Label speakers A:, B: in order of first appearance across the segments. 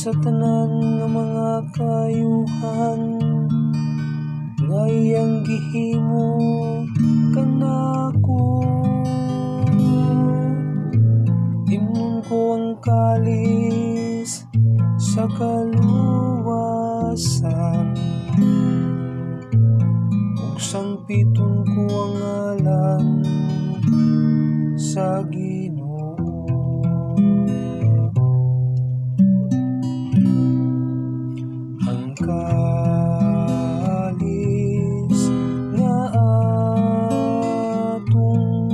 A: sa tanan nga mga kayuhan nga iyang gihimo kanako. Imnon ko ang kalis sa kaluwasan, ug sangpiton ko ang ngalan sa Ginoo. Ang kalis nga atong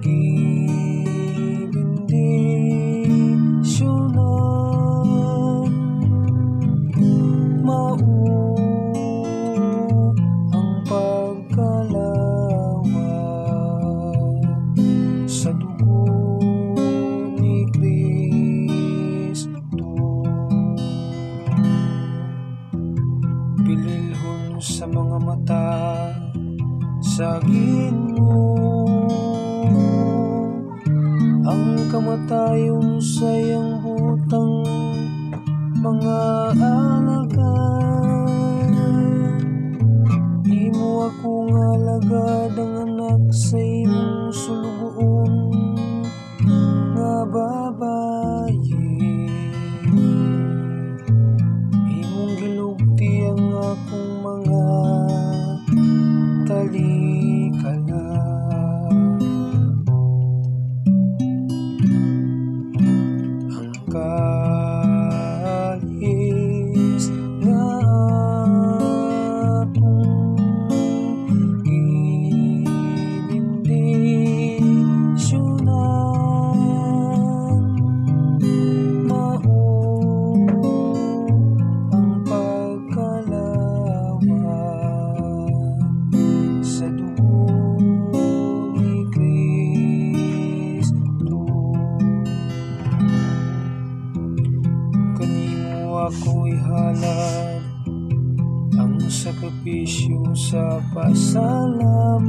A: gibendisyonan, mao ang pagkalawat sa dugo ni Kristo. Pililhon sa mga mata sa Ginoo ang kamatayon sa iyang butang mga alagad. Imo akong alagad, ang anak sa imong sulugoon nga babayi. Imong gilugti ang akong mga talikala. Ang kalis nga atong gibendisyonan, mao ang pagkalawat sa dugo ni Kristo. Kanimo ako ihalad ang sakripisyo sa pasalamat,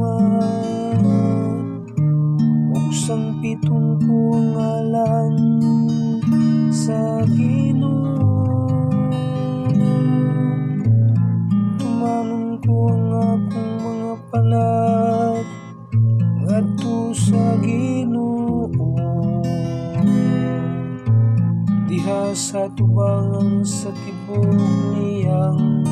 A: ug sangpiton ko ang ngalan sa Ginoo. Tumanon ko ang akong mga panag ngadto sa Ginoo, diha sa tubangan sa tibok niyang